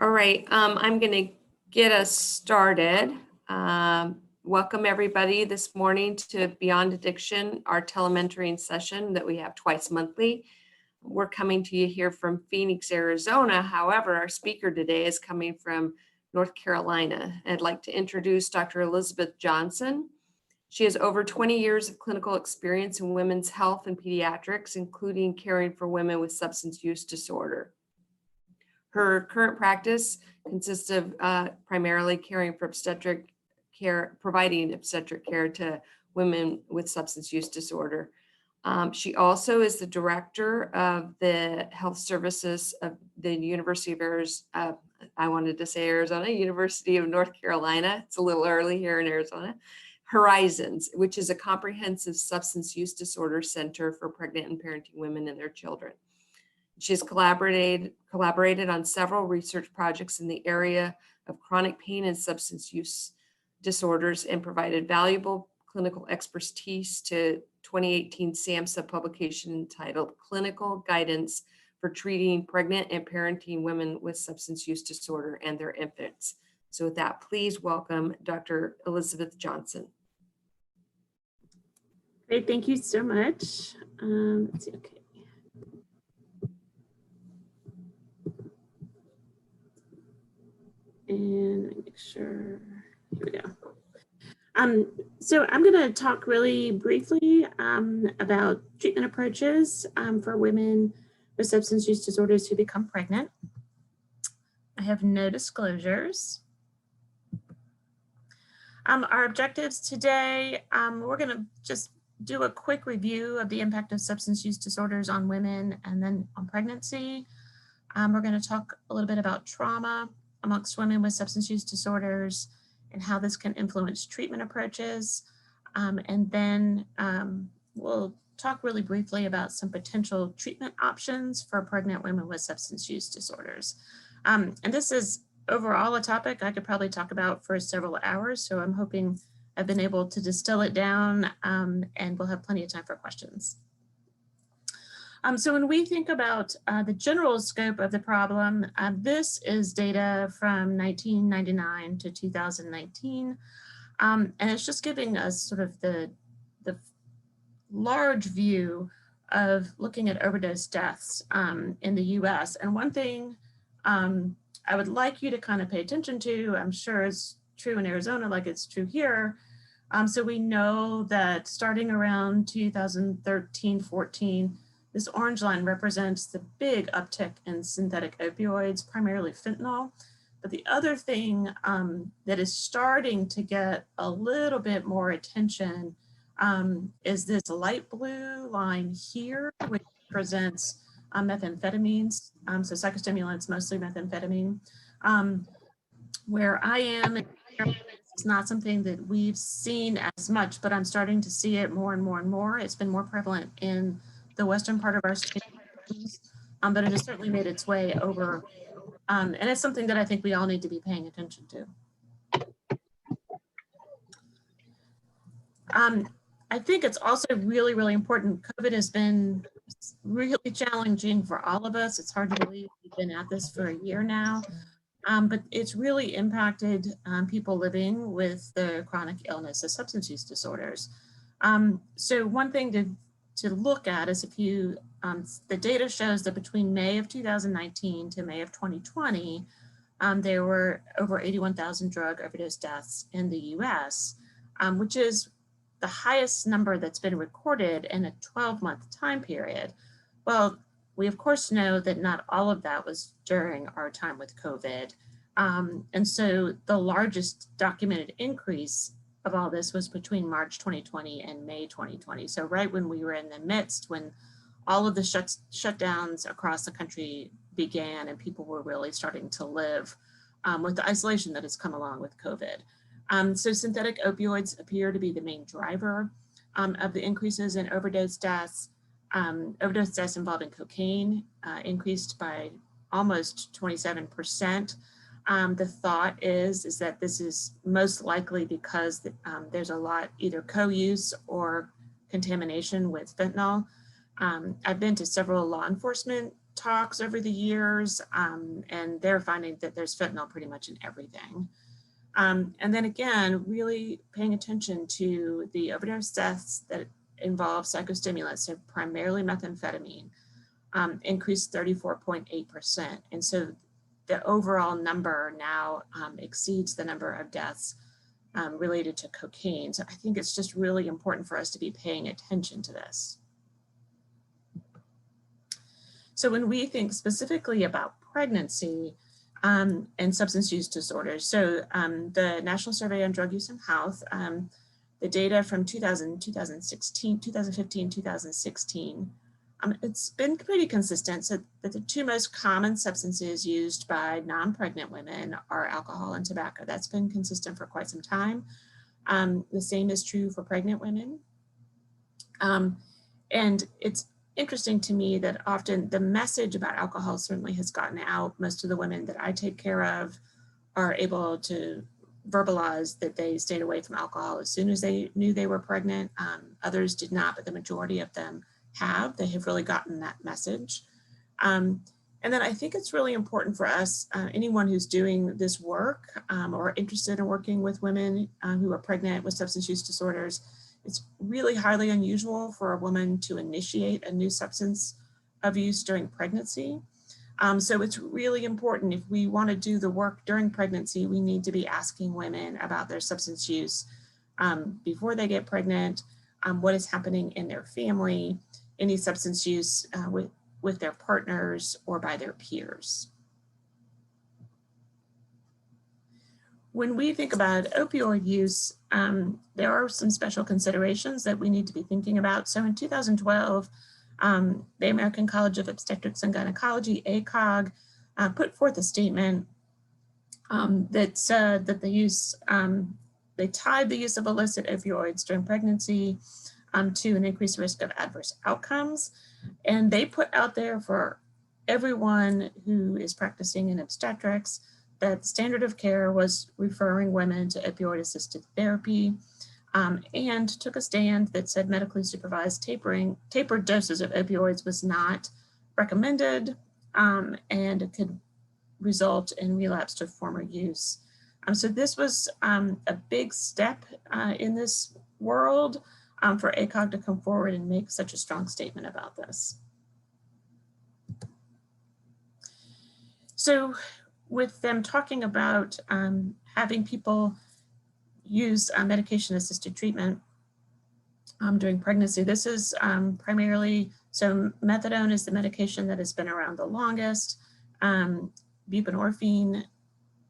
All right, I'm going to get us started. Welcome everybody this morning to Beyond Addiction, our telementoring session that we have twice monthly. We're coming to you here from Phoenix, Arizona. However, our speaker today is coming from North Carolina. I'd like to introduce Dr. Elisabeth Johnson. She has over 20 years of clinical experience in women's health and pediatrics, including caring for women with substance use disorder. Her current practice consists of primarily caring for obstetric care, providing obstetric care to women with substance use disorder. She also is the director of the health services of the University of Arizona. I wanted to say Arizona, University of North Carolina. It's a little early here in Arizona. Horizons, which is a comprehensive substance use disorder center for pregnant and parenting women and their children. She's collaborated on several research projects in the area of chronic pain and substance use disorders and provided valuable clinical expertise to 2018 SAMHSA publication entitled Clinical Guidance for Treating Pregnant and Parenting Women with Substance Use Disorder and Their Infants. So with that, please welcome Dr. Elisabeth Johnson. Great, thank you so much. Let's see, okay. And make sure, here we go. So I'm going to talk really briefly about treatment approaches for women with substance use disorders who become pregnant. I have no disclosures. Our objectives today, we're going to just do a quick review of the impact of substance use disorders on women and then on pregnancy. We're going to talk a little bit about trauma amongst women with substance use disorders and how this can influence treatment approaches. And then we'll talk really briefly about some potential treatment options for pregnant women with substance use disorders. And this is overall a topic I could probably talk about for several hours. So I'm hoping I've been able to distill it down and we'll have plenty of time for questions. So when we think about the general scope of the problem, this is data from 1999 to 2019. And it's just giving us sort of the large view of looking at overdose deaths in the US. And one thing I would like you to kind of pay attention to, I'm sure is true in Arizona like it's true here. So we know that starting around 2013-14, this orange line represents the big uptick in synthetic opioids, primarily fentanyl. But the other thing that is starting to get a little bit more attention is this light blue line here, which represents methamphetamines, so psychostimulants, mostly methamphetamine. Where I am, it's not something that we've seen as much, but I'm starting to see it more and more and more. It's been more prevalent in the western part of our state, but it has certainly made its way over. And it's something that I think we all need to be paying attention to. I think it's also really, really important. COVID has been really challenging for all of us. It's hard to believe we've been at this for a year now, but it's really impacted people living with the chronic illness of substance use disorders. So one thing to look at is if you, the data shows that between May of 2019 to May of 2020, there were over 81,000 drug overdose deaths in the US, which is the highest number that's been recorded in a 12-month time period. Well, we of course know that not all of that was during our time with COVID. And so the largest documented increase of all this was between March 2020 and May 2020. So right when we were in the midst, when all of the shutdowns across the country began and people were really starting to live with the isolation that has come along with COVID. So synthetic opioids appear to be the main driver of the increases in overdose deaths. Overdose deaths involving cocaine increased by almost 27%. The thought is that this is most likely because there's a lot either co-use or contamination with fentanyl. I've been to several law enforcement talks over the years, and they're finding that there's fentanyl pretty much in everything. And then again, really paying attention to the overdose deaths that involve psychostimulants, so primarily methamphetamine, increased 34.8%. And so the overall number now exceeds the number of deaths related to cocaine. So I think it's just really important for us to be paying attention to this. So when we think specifically about pregnancy and substance use disorders, so the National Survey on Drug Use and Health, the data from 2015, 2016, it's been pretty consistent. So that the two most common substances used by non-pregnant women are alcohol and tobacco. That's been consistent for quite some time. The same is true for pregnant women. And it's interesting to me that often the message about alcohol certainly has gotten out. Most of the women that I take care of are able to verbalize that they stayed away from alcohol as soon as they knew they were pregnant. Others did not, but the majority of them have. They have really gotten that message. And then I think it's really important for us, anyone who's doing this work or interested in working with women who are pregnant with substance use disorders. It's really highly unusual for a woman to initiate a new substance of use during pregnancy. So it's really important, if we want to do the work during pregnancy, we need to be asking women about their substance use before they get pregnant, what is happening in their family, any substance use with their partners or by their peers. When we think about opioid use, there are some special considerations that we need to be thinking about. So in 2012, the American College of Obstetrics and Gynecology, ACOG, put forth a statement that said that they tied the use of illicit opioids during pregnancy to an increased risk of adverse outcomes. And they put out there for everyone who is practicing in obstetrics that standard of care was referring women to opioid-assisted therapy, and took a stand that said medically supervised tapered doses of opioids was not recommended, and it could result in relapse to former use. So this was a big step in this world for ACOG to come forward and make such a strong statement about this. So with them talking about having people use medication-assisted treatment during pregnancy, this is primarily, so methadone is the medication that has been around the longest. Buprenorphine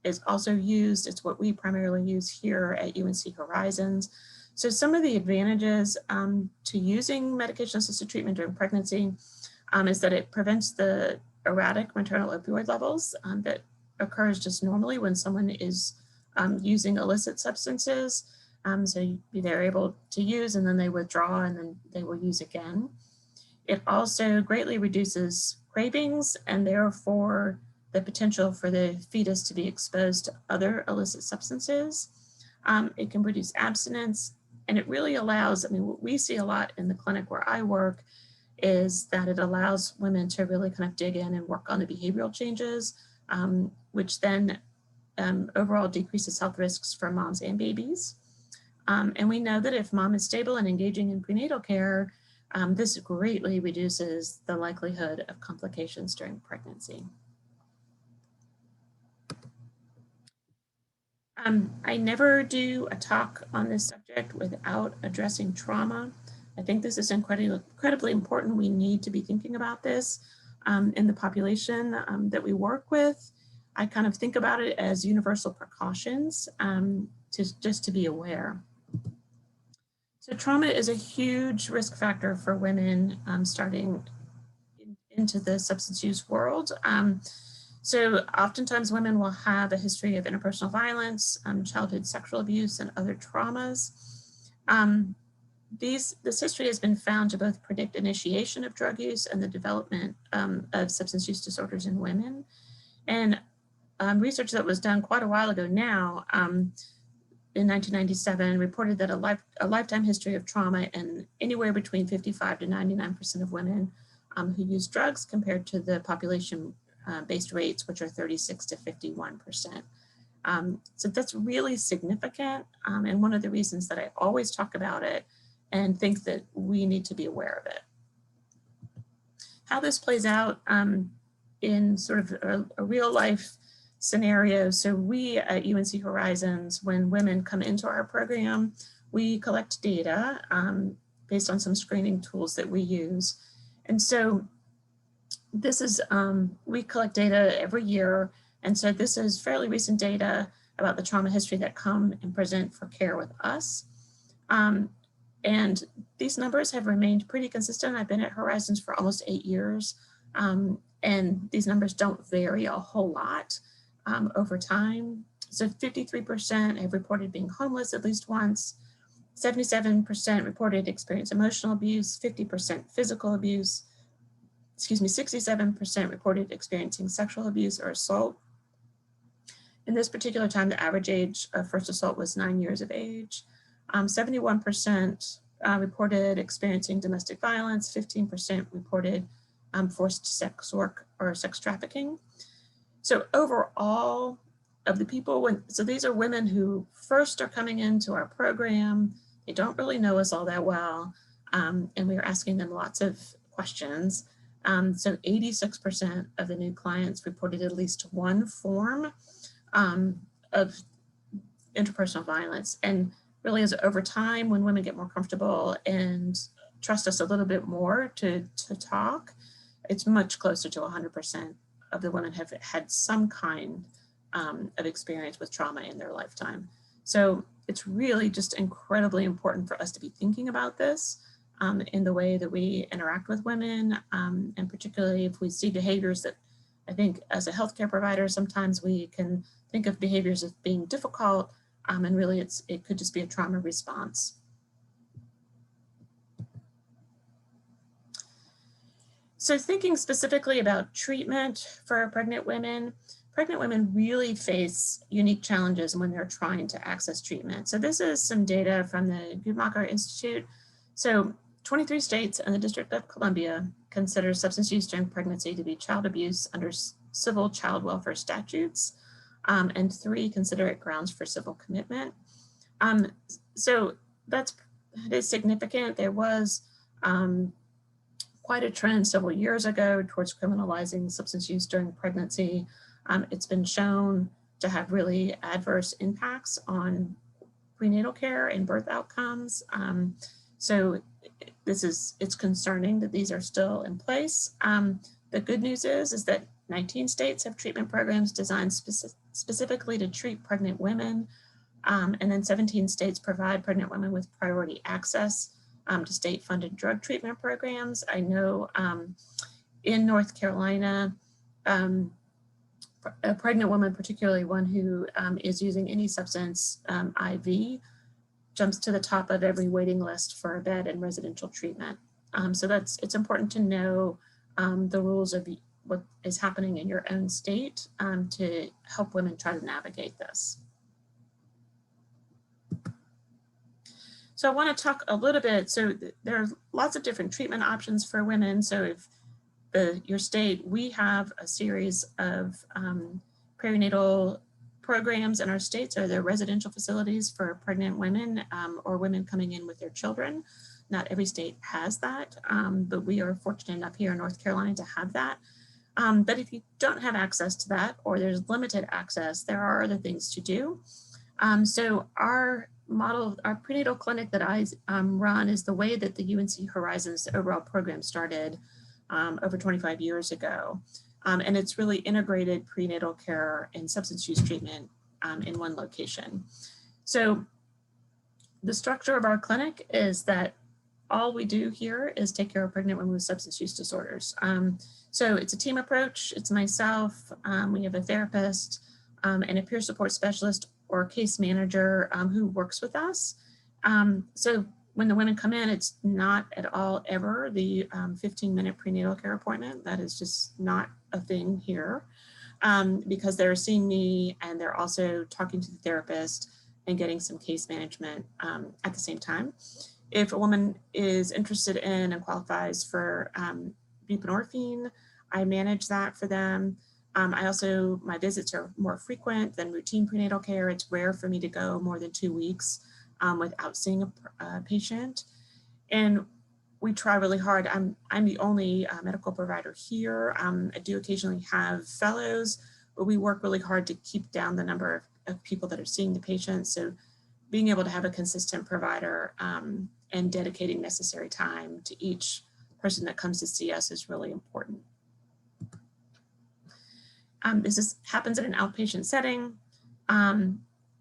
is also used. It's what we primarily use here at UNC Horizons. So some of the advantages to using medication-assisted treatment during pregnancy is that it prevents the erratic maternal opioid levels that occurs just normally when someone is using illicit substances. So they're able to use and then they withdraw and then they will use again. It also greatly reduces cravings and therefore the potential for the fetus to be exposed to other illicit substances. It can reduce abstinence, and it really allows, I mean, what we see a lot in the clinic where I work is that it allows women to really kind of dig in and work on the behavioral changes, which then overall decreases health risks for moms and babies. And we know that if mom is stable and engaging in prenatal care, this greatly reduces the likelihood of complications during pregnancy. I never do a talk on this subject without addressing trauma. I think this is incredibly important. We need to be thinking about this in the population that we work with. I kind of think about it as universal precautions just to be aware. So trauma is a huge risk factor for women starting into the substance use world. So oftentimes women will have a history of interpersonal violence, childhood sexual abuse, and other traumas. This history has been found to both predict initiation of drug use and the development of substance use disorders in women. And research that was done quite a while ago now, in 1997, reported that a lifetime history of trauma in anywhere between 55 to 99% of women who use drugs compared to the population-based rates, which are 36 to 51%. So that's really significant, and one of the reasons that I always talk about it and think that we need to be aware of it. How this plays out in sort of a real life scenario. So we at UNC Horizons, when women come into our program, we collect data based on some screening tools that we use. And so this is, we collect data every year. And so this is fairly recent data about the trauma history that come and present for care with us. And these numbers have remained pretty consistent. I've been at Horizons for almost 8 years. And these numbers don't vary a whole lot over time. So 53% have reported being homeless at least once, 77% reported experience emotional abuse, 50% physical abuse, 67% reported experiencing sexual abuse or assault. In this particular time, the average age of first assault was 9 years of age. 71% reported experiencing domestic violence, 15% reported forced sex work or sex trafficking. So overall of the people, so these are women who first are coming into our program, they don't really know us all that well, and we are asking them lots of questions. So 86% of the new clients reported at least one form of interpersonal violence. And really as over time, when women get more comfortable and trust us a little bit more to talk, it's much closer to 100% of the women have had some kind of experience with trauma in their lifetime. So it's really just incredibly important for us to be thinking about this in the way that we interact with women, and particularly if we see behaviors that I think as a healthcare provider, sometimes we can think of behaviors as being difficult, and really it could just be a trauma response. So thinking specifically about treatment for pregnant women really face unique challenges when they're trying to access treatment. So this is some data from the Guttmacher Institute. So 23 states and the District of Columbia consider substance use during pregnancy to be child abuse under civil child welfare statutes, and 3 consider it grounds for civil commitment. So that is significant. There was quite a trend several years ago towards criminalizing substance use during pregnancy. It's been shown to have really adverse impacts on prenatal care and birth outcomes. So it's concerning that these are still in place. The good news is that 19 states have treatment programs designed specifically to treat pregnant women. And then 17 states provide pregnant women with priority access to state-funded drug treatment programs. I know in North Carolina, a pregnant woman, particularly one who is using any substance IV, jumps to the top of every waiting list for a bed in residential treatment. So it's important to know the rules of what is happening in your own state to help women try to navigate this. So I want to talk a little bit, so there are lots of different treatment options for women. So if your state, we have a series of perinatal programs in our states, or they're residential facilities for pregnant women or women coming in with their children. Not every state has that, but we are fortunate enough here in North Carolina to have that. But if you don't have access to that, or there's limited access, there are other things to do. So our prenatal clinic that I run is the way that the UNC Horizons overall program started over 25 years ago. And it's really integrated prenatal care and substance use treatment in one location. So the structure of our clinic is that all we do here is take care of pregnant women with substance use disorders. So it's a team approach. It's myself, we have a therapist and a peer support specialist or case manager who works with us. So when the women come in, it's not at all ever the 15-minute prenatal care appointment. That is just not a thing here because they're seeing me and they're also talking to the therapist and getting some case management at the same time. If a woman is interested in and qualifies for buprenorphine. I manage that for them. My visits are more frequent than routine prenatal care. It's rare for me to go more than 2 weeks without seeing a patient. And we try really hard. I'm the only medical provider here. I do occasionally have fellows, but we work really hard to keep down the number of people that are seeing the patients. So being able to have a consistent provider and dedicating necessary time to each person that comes to see us is really important. This happens in an outpatient setting.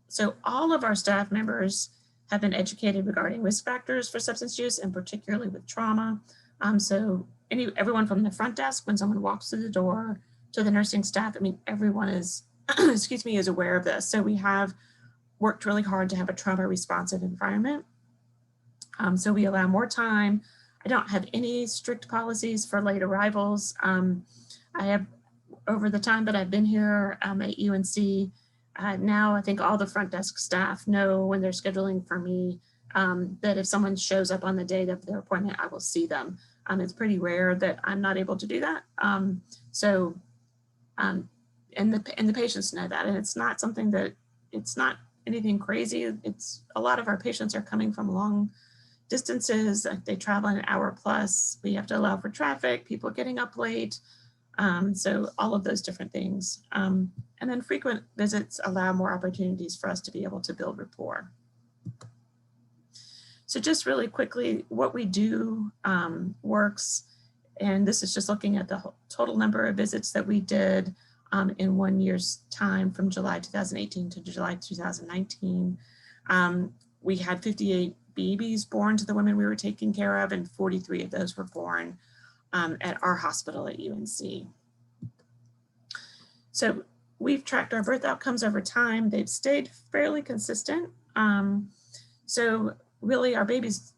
So all of our staff members have been educated regarding risk factors for substance use, and particularly with trauma. So everyone from the front desk, when someone walks through the door, to the nursing staff, I mean, everyone is, excuse me, is aware of this. So we have worked really hard to have a trauma responsive environment. So we allow more time. I don't have any strict policies for late arrivals. I have, over the time that I've been here at UNC, now I think all the front desk staff know when they're scheduling for me that if someone shows up on the date of their appointment, I will see them. It's pretty rare that I'm not able to do that. And the patients know that, and it's not something that, it's not anything crazy. It's a lot of our patients are coming from long distances. They travel an hour plus. We have to allow for traffic, people getting up late. So all of those different things. And then frequent visits allow more opportunities for us to be able to build rapport. So just really quickly, what we do works. And this is just looking at the total number of visits that we did in 1 year's time from July 2018 to July 2019. We had 58 babies born to the women we were taking care of, and 43 of those were born at our hospital at UNC. So we've tracked our birth outcomes over time. They've stayed fairly consistent. So really our babies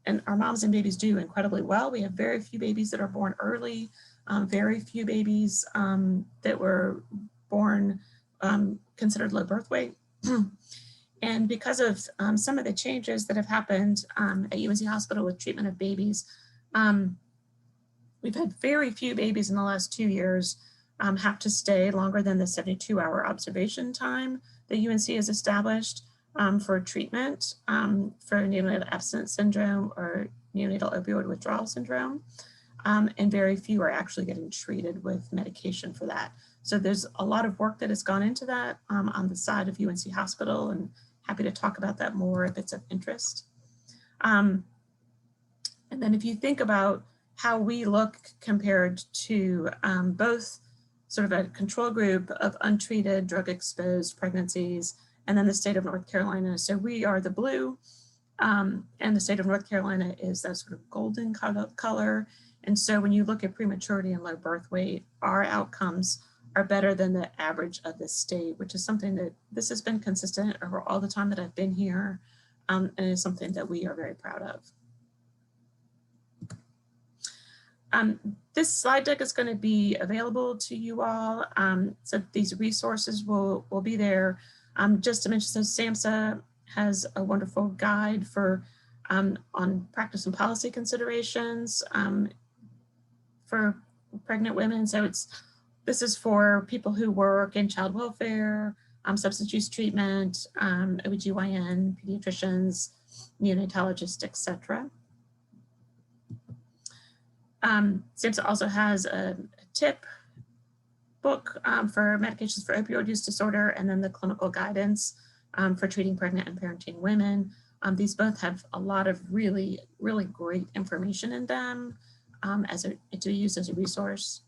and our moms and babies do incredibly well. We have very few babies that are born early, very few babies that were born considered low birth weight. And because of some of the changes that have happened at UNC Hospital with treatment of babies, we've had very few babies in the last 2 years have to stay longer than the 72-hour observation time that UNC has established for treatment for neonatal abstinence syndrome or neonatal opioid withdrawal syndrome. And very few are actually getting treated with medication for that. So there's a lot of work that has gone into that on the side of UNC Hospital, and happy to talk about that more if it's of interest. And then if you think about how we look compared to both sort of a control group of untreated drug-exposed pregnancies and then the state of North Carolina. So we are the blue, and the state of North Carolina is that sort of golden color. And so when you look at prematurity and low birth weight, our outcomes are better than the average of the state, which is something that this has been consistent over all the time that I've been here, and is something that we are very proud of. This slide deck is going to be available to you all. So these resources will be there. Just to mention, so SAMHSA has a wonderful guide for on practice and policy considerations for pregnant women. So this is for people who work in child welfare, substance use treatment, OBGYN, pediatricians, neonatologists, etc. SAMHSA also has a tip book for medications for opioid use disorder, and then the clinical guidance for treating pregnant and parenting women. These both have a lot of really, really great information in them to use as a resource.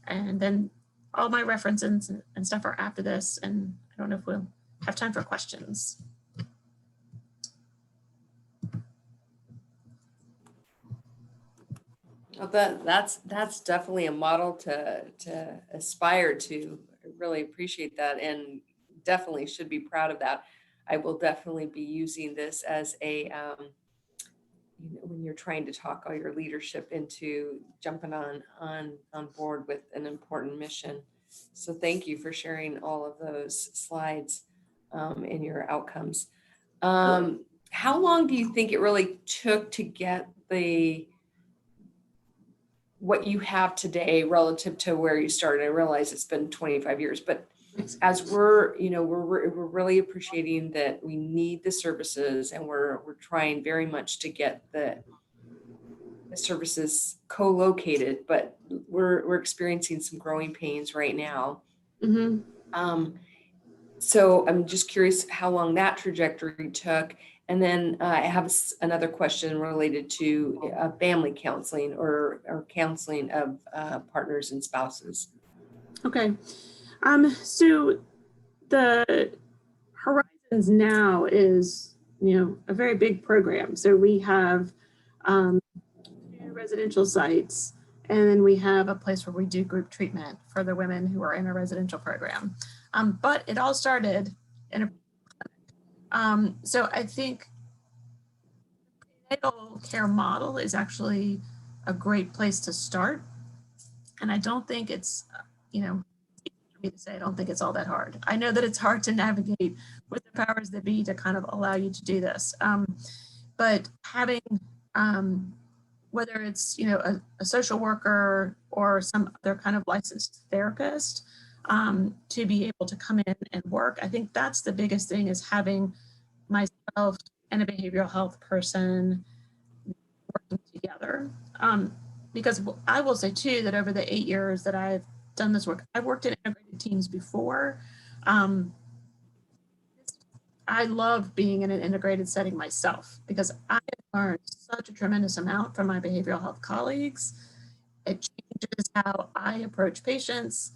And then all my references and stuff are after this, and I don't know if we'll have time for questions. Well, that's definitely a model to aspire to. I really appreciate that, and definitely should be proud of that. I will definitely be using this as a when you're trying to talk all your leadership into jumping on board with an important mission. So thank you for sharing all of those slides and your outcomes. How long do you think it really took to get the what you have today relative to where you started. I realize it's been 25 years, but as we're really appreciating that we need the services, and we're trying very much to get the services co-located, but we're experiencing some growing pains right now. So I'm just curious how long that trajectory took. And then I have another question related to family counseling or counseling of partners and spouses. Okay. So the Horizons now is, a very big program. So we have 2 residential sites, and then we have A place where we do group treatment for the women who are in a residential program. But it all started in a so I think the prenatal care model is actually a great place to start. And I don't think it's, for me to say, I don't think it's all that hard. I know that it's hard to navigate with the powers that be to kind of allow you to do this. But having, whether it's, a social worker or some other kind of licensed therapist, to be able to come in and work, I think that's the biggest thing, is having myself and a behavioral health person working together. Because I will say too, that over the 8 years that I've done this work, I've worked in integrated teams before. I love being in an integrated setting myself, because I have learned such a tremendous amount from my behavioral health colleagues. It changes how I approach patients.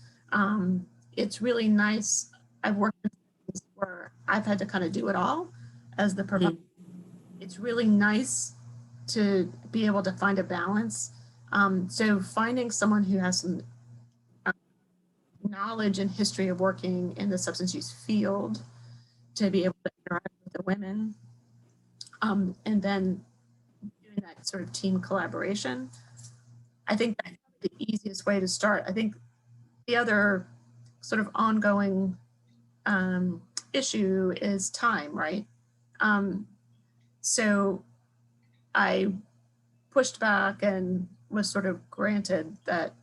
It's really nice. I've worked in things where I've had to kind of do it all as the provider. It's really nice to be able to find a balance. So finding someone who has some knowledge and history of working in the substance use field to be able to interact with the women, and then doing that sort of team collaboration, I think that's the easiest way to start. I think the other sort of ongoing issue is time, right? So I pushed back and was sort of granted that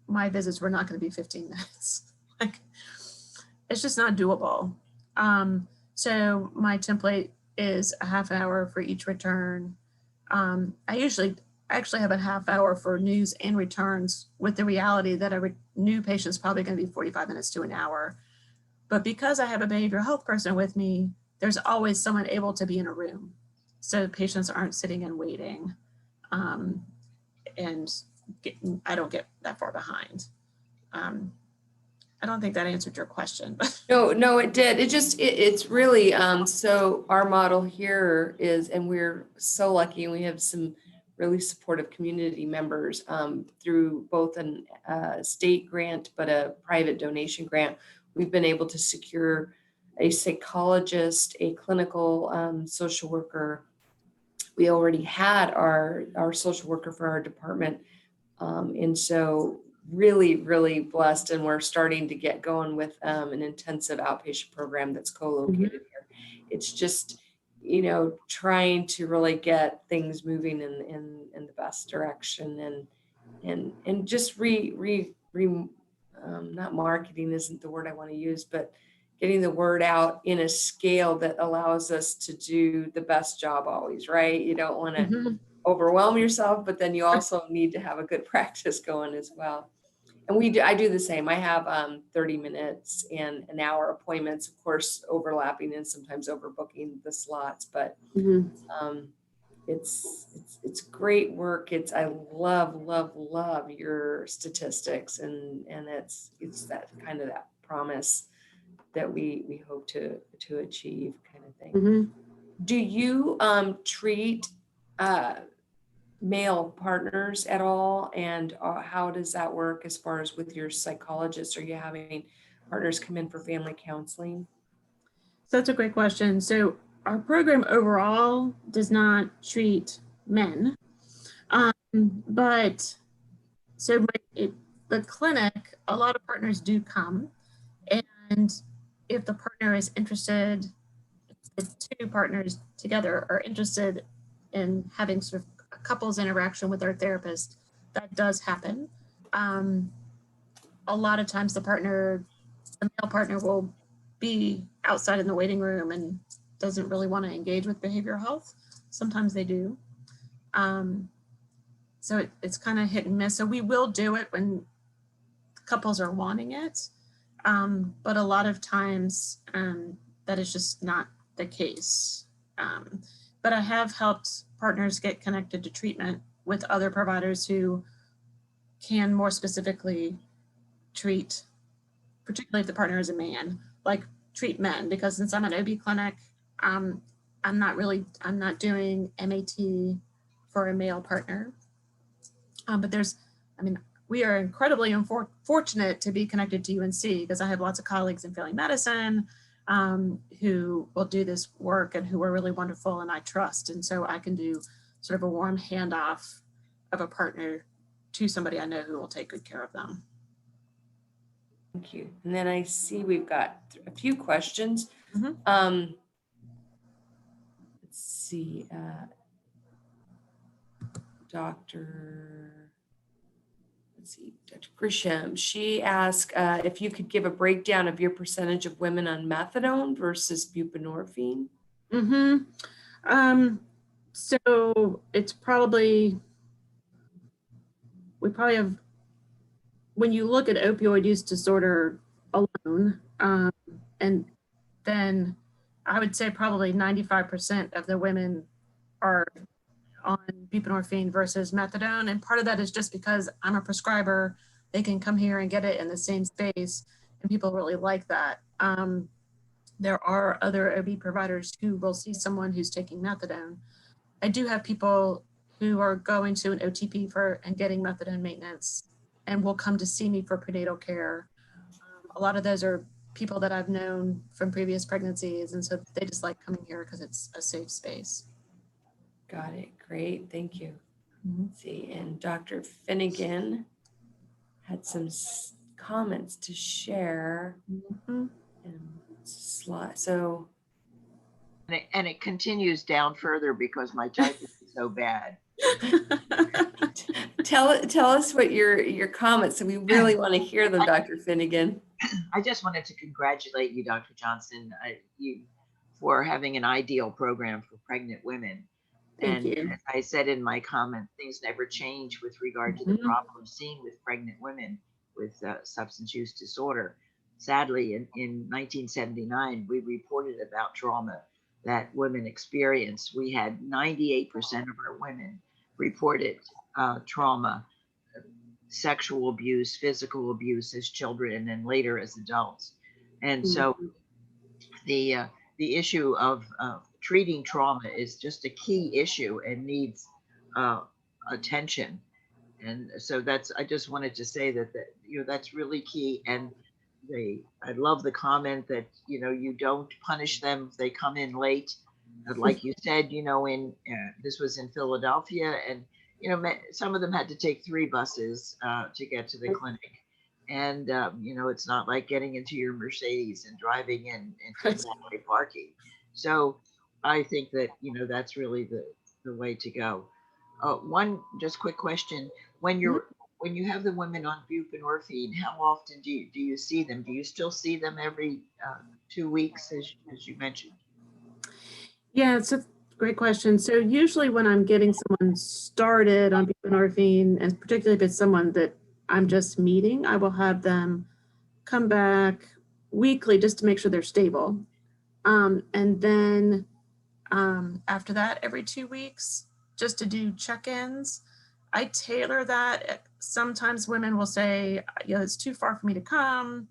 my visits were not going to be 15 minutes. Like, it's just not doable. So my template is a half hour for each return. I actually have a half hour for news and returns, with the reality that a new patient is probably going to be 45 minutes to an hour. But because I have a behavioral health person with me, there's always someone able to be in a room, so patients aren't sitting and waiting, and I don't get that far behind. I don't think that answered your question. No, it did. It's really, so our model here is, and we're so lucky, and we have some really supportive community members through both a state grant, but a private donation grant. We've been able to secure a psychologist, a clinical social worker. We already had our social worker for our department. And so really blessed, and we're starting to get going with an intensive outpatient program that's co-located here. It's just, trying to really get things moving in the best direction, and just not marketing isn't the word I want to use, but getting the word out in a scale that allows us to do the best job always, right? You don't want to overwhelm yourself, but then you also need to have a good practice going as well. And I do the same. I have 30 minutes and an hour appointments, of course, overlapping and sometimes overbooking the slots, but it's great work. I love your statistics, and it's that kind of that promise that we hope to achieve, kind of thing. Do you treat male partners at all, and how does that work as far as with your psychologists? Are you having partners come in for family counseling? So that's a great question. So our program overall does not treat men, but so the clinic, a lot of partners do come, and if the partner is interested, the 2 partners together are interested in having sort of a couples interaction with their therapist, that does happen. A lot of times the male partner will be outside in the waiting room and doesn't really want to engage with behavioral health. Sometimes they do. So it's kind of hit and miss. So we will do it when couples are wanting it. But a lot of times that is just not the case. But I have helped partners get connected to treatment with other providers who can more specifically treat, particularly if the partner is a man, like treat men, because since I'm an OB clinic, I'm not doing MAT for a male partner. But we are incredibly fortunate to be connected to UNC because I have lots of colleagues in family medicine who will do this work and who are really wonderful and I trust. And so I can do sort of a warm handoff of a partner to somebody I know who will take good care of them. Thank you. And then I see we've got a few questions. Mm-hmm. Let's see. Dr. Grisham, she asked if you could give a breakdown of your percentage of women on methadone versus buprenorphine. Mm-hmm. So it's probably, when you look at opioid use disorder alone, and then I would say probably 95% of the women are on buprenorphine versus methadone. And part of that is just because I'm a prescriber, they can come here and get it in the same space, and people really like that. There are other OB providers who will see someone who's taking methadone. I do have people who are going to an OTP and getting methadone maintenance and will come to see me for prenatal care. A lot of those are people that I've known from previous pregnancies, and so they just like coming here because it's a safe space. Got it. Great. Thank you. Mm-hmm. Let's see. And Dr. Finnegan had some comments to share. Mm-hmm. So. And it continues down further because my typing is so bad. Tell us what your comments, so we really want to hear them, Dr. Finnegan. I just wanted to congratulate you, Dr. Johnson, for having an ideal program for pregnant women. Thank you. As I said in my comment, things never change with regard to the problems seen with pregnant women with substance use disorder. Sadly, in 1979, we reported about trauma that women experienced. We had 98% of our women reported trauma, sexual abuse, physical abuse as children, and then later as adults. And so the issue of treating trauma is just a key issue and needs attention. And so I just wanted to say that that's really key. And I love the comment that, you don't punish them if they come in late. Like you said, this was in Philadelphia, and, some of them had to take 3 buses to get to the clinic. And, it's not like getting into your Mercedes and driving into Saturday parking. So I think that, that's really the way to go. One just quick question. When you have the women on buprenorphine, how often do you see them? Do you still see them every 2 weeks, as you mentioned? Yeah, it's a great question. So usually when I'm getting someone started on buprenorphine, and particularly if it's someone that I'm just meeting, I will have them come back weekly just to make sure they're stable. And then after that, every 2 weeks, just to do check-ins. I tailor that. Sometimes women will say, it's too far for me to come.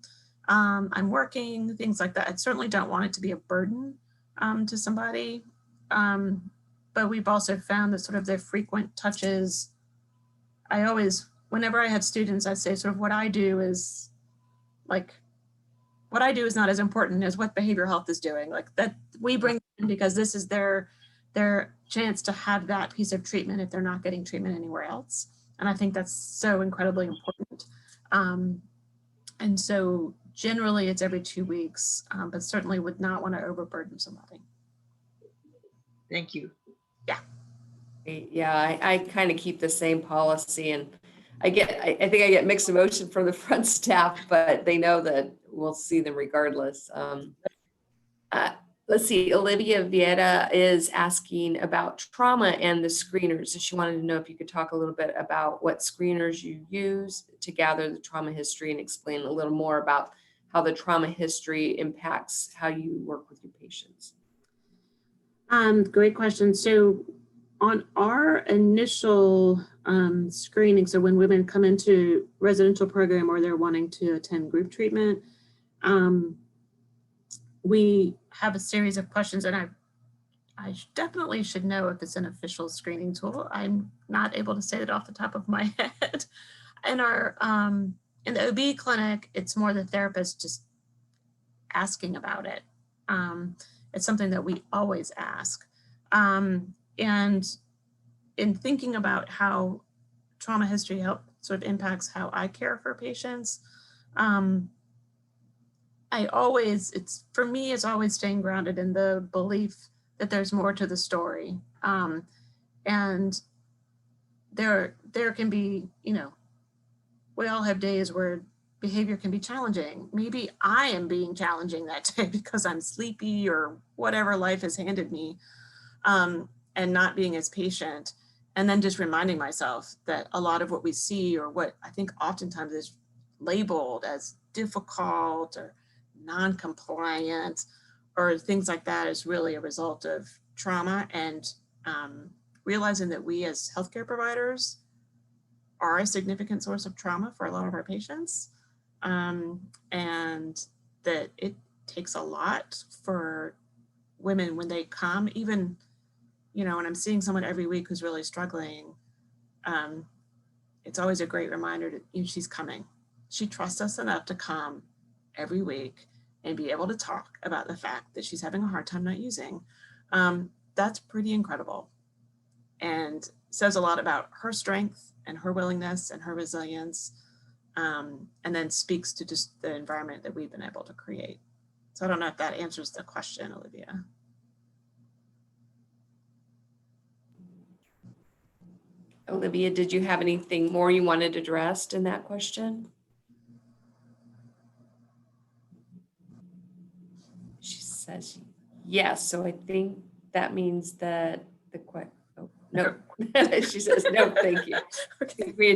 I'm working, things like that. I certainly don't want it to be a burden to somebody. But we've also found that sort of the frequent touches, whenever I have students, I say sort of what I do is not as important as what behavioral health is doing. Like that we bring them in because this is their chance to have that piece of treatment if they're not getting treatment anywhere else. And I think that's so incredibly important. And so generally it's every 2 weeks, but certainly would not want to overburden somebody. Thank you. Yeah. Yeah, I kind of keep the same policy, and I think I get mixed emotion from the front staff, but they know that we'll see them regardless. Let's see, Olivia Vieta is asking about trauma and the screeners. She wanted to know if you could talk a little bit about what screeners you use to gather the trauma history and explain a little more about how the trauma history impacts how you work with your patients. Great question. So on our initial screening, so when women come into residential program or they're wanting to attend group treatment, we have a series of questions, and I definitely should know if it's an official screening tool. I'm not able to say that off the top of my head. In our in the OB clinic, it's more the therapist just asking about it. It's something that we always ask. And in thinking about how trauma history sort of impacts how I care for patients, for me, it's always staying grounded in the belief that there's more to the story. And there can be, we all have days where behavior can be challenging. Maybe I am being challenging that day because I'm sleepy or whatever life has handed me, and not being as patient. And then just reminding myself that a lot of what we see, or what I think oftentimes is labeled as difficult or non-compliant or things like that, is really a result of trauma, and realizing that we as healthcare providers are a significant source of trauma for a lot of our patients, and that it takes a lot for women when they come, even, when I'm seeing someone every week who's really struggling, it's always a great reminder that she's coming. She trusts us enough to come every week and be able to talk about the fact that she's having a hard time not using. That's pretty incredible, and says a lot about her strength and her willingness and her resilience, and then speaks to just the environment that we've been able to create. So I don't know if that answers the question, Olivia. Olivia, did you have anything more you wanted addressed in that question? She says yes, so I think that means that the question, oh, no. She says no, thank you. Okay. We